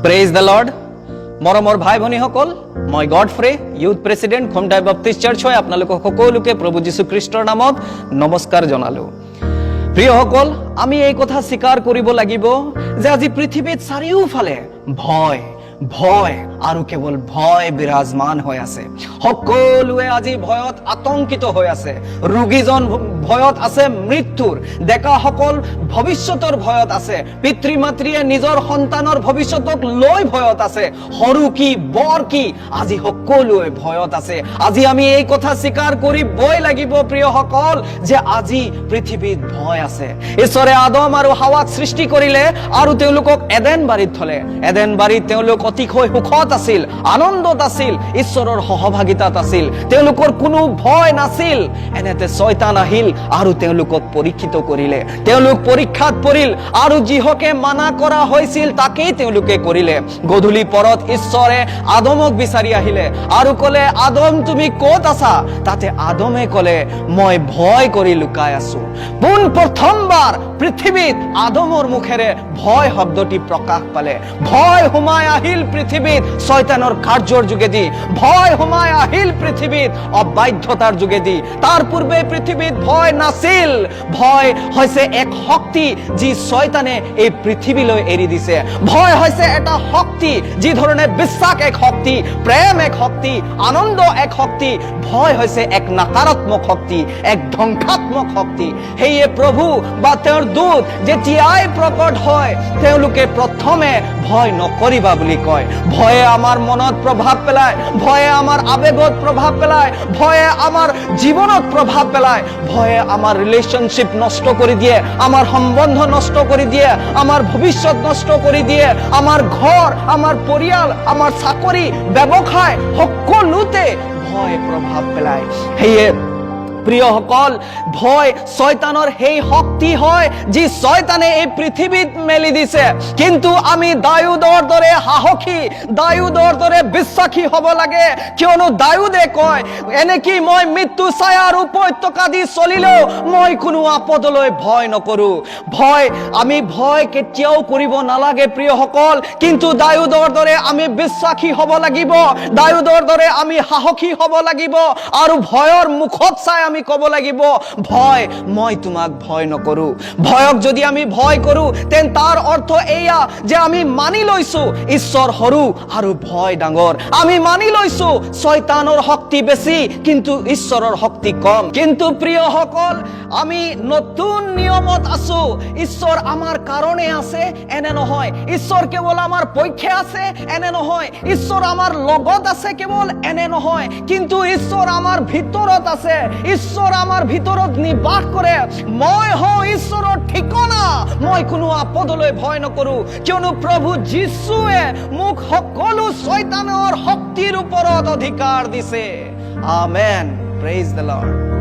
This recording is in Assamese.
Praise the lord. মৰমৰ ভাই ভনীসকল, মই Godfrey, youth president Khomtai বাপ্তিষ্ট search হৈ আপোনালোকক সকলোকে প্ৰভু যীশু খ্ৰীষ্টৰ নামত নমস্কাৰ জনালো। প্ৰিয়সকল, আমি এই কথা স্বীকাৰ কৰিব লাগিব যে আজি পৃথিৱীত চাৰিওফালে ভয় ভয় আৰু কেৱল ভয় বিৰাজমান হৈ আছে। সকলোৱে আজি ভয়ত আতংকিত হৈ আছে। ৰোগীজন ভয়ত আছে মৃত্যুৰ, ডেকাসকল ভৱিষ্যতৰ ভয়ত আছে, পিতৃ মাতৃয়ে নিজৰ সন্তানৰ ভৱিষ্যতক লৈ ভয়ত আছে, সৰু কি বৰ কি আজি সকলোৱে ভয়ত আছে। আজি আমি এই কথা স্বীকাৰ কৰিবই লাগিব প্ৰিয়সকল যে আজি পৃথিৱীত ভয় আছে। ঈশ্বৰে আদম আৰু হাৱাক সৃষ্টি কৰিলে আৰু তেওঁলোকক এডেন বাৰীত থলে। এডেন বাৰীত তেওঁলোক অতিশয় সুখত আছিল, আনন্দত আছিল, ঈশ্বৰৰ সহভাগিতাত আছিল, তেওঁলোকৰ কোনো ভয় নাছিল। এনেতে শয়তান আহিল আৰু তেওঁলোকক পৰীক্ষিত কৰিলে। তেওঁলোক পৰীক্ষাত পৰিল আৰু যিহকে মানা কৰা হৈছিল তাকেই তেওঁলোকে কৰিলে। গধূলি পৰত ঈশ্বৰে আদমক বিচাৰি আহিলে আৰু ক'লে, আদম তুমি ক'ত আছা? তাতে আদমে ক'লে, মই ভয় কৰি লুকাই আছো। পোন প্ৰথমবাৰ পৃথিৱীত আদমৰ মুখেৰে ভয় শব্দটি প্ৰকাশ পালে। ভয় সোমাই আহিল পৃথিৱীত শয়তানৰ কাৰ্যৰ যোগেদি, ভয় সোমাই আহিল পৃথিৱীত অবাধ্যতাৰ যোগেদি। তাৰ পূৰ্বে পৃথিৱীত ভয় নাছিল। ভয় হৈছে এক শক্তি যি শয়তানে এই পৃথিৱীলৈ এৰি দিছে। ভয় হৈছে এটা শক্তি, যি ধৰণে বিশ্বাস এক শক্তি, প্ৰেম এক শক্তি, আনন্দ এক শক্তি। ভয় হৈছে এক নকাৰাত্মক শক্তি, এক ধ্বংসাত্মক শক্তি। সেয়ে প্ৰভু বা তেওঁৰ দূত যেতিয়াই প্ৰকট হয় তেওঁলোকে প্ৰথমে ভয় নকৰিবা বুলি কয়। ভয়ে আমাৰ মনত প্ৰভাৱ পেলায়, ভয়ে আমাৰ আবেগত প্ৰভাৱ পেলায়, ভয়ে আমাৰ জীৱনত প্ৰভাৱ পেলায়, ভয়ে আমাৰ ৰিলেশ্যনশ্বিপ নষ্ট কৰি দিয়ে, আমাৰ সম্বন্ধ নষ্ট কৰি দিয়ে, আমাৰ ভৱিষ্যত নষ্ট কৰি দিয়ে, আমাৰ ঘৰ, আমাৰ পৰিয়াল, আমাৰ চাকৰি, ব্যৱসায় সকলোতে ভয় প্ৰভাৱ পেলায়। সেয়ে প্ৰিয়সকল, ভয় শয়তানৰ সেই শক্তি হয় যি শয়তানে এই পৃথিৱীত মেলি দিছে। কিন্তু আমি দাউদৰ দৰে সাহসী, দাউদৰ দৰে বিশ্বাসী হ'ব লাগে, কিয়নো দাউদে কয়, এনেকি মই মৃত্যু ছায়াৰ উপত্যকা দি চলিলেও মই কোনো আপদলৈ ভয় নকৰো। আমি ভয় কেতিয়াও কৰিব নালাগে প্ৰিয়সকল, কিন্তু দাউদৰ দৰে আমি বিশ্বাসী হ'ব লাগিব, দাউদৰ দৰে আমি সাহসী হ'ব লাগিব আৰু ভয়ৰ মুখত চাই আমি ক'ব লাগিব, ভয়, মই তোমাক ভয় নকৰো। ভয়ক যদি আমি ভয় কৰো তেন্তে তাৰ অৰ্থ এয়া যে আমি মানি লৈছো ঈশ্বৰ সৰু আৰু ভয় ডাঙৰ। আমি মানি লৈছো শয়তানৰ শক্তি বেছি কিন্তু ঈশ্বৰৰ শক্তি কম। কিন্তু প্ৰিয়সকল, আমি নতুন নিয়মত আছো। ঈশ্বৰ আমাৰ কাৰণে আছে এনে নহয়, ঈশ্বৰ কেৱল আমাৰ পক্ষে আছে এনে নহয়, ঈশ্বৰ আমাৰ লগত আছে কেৱল এনে নহয়, কিন্তু ঈশ্বৰ আমাৰ ভিতৰত আছে, ঈশ্বৰ আমাৰ ভিতৰত নিবাস কৰে। মই হওঁ ঈশ্বৰৰ ঠিকনা, মই কোনো আপদলৈ ভয় নকৰো, কিয়নো প্ৰভু যীশুৱে মোক সকলো শয়তানৰ শক্তিৰ ওপৰত অধিকাৰ দিছে। আমেন, প্ৰেইজ দ্য লৰ্ড।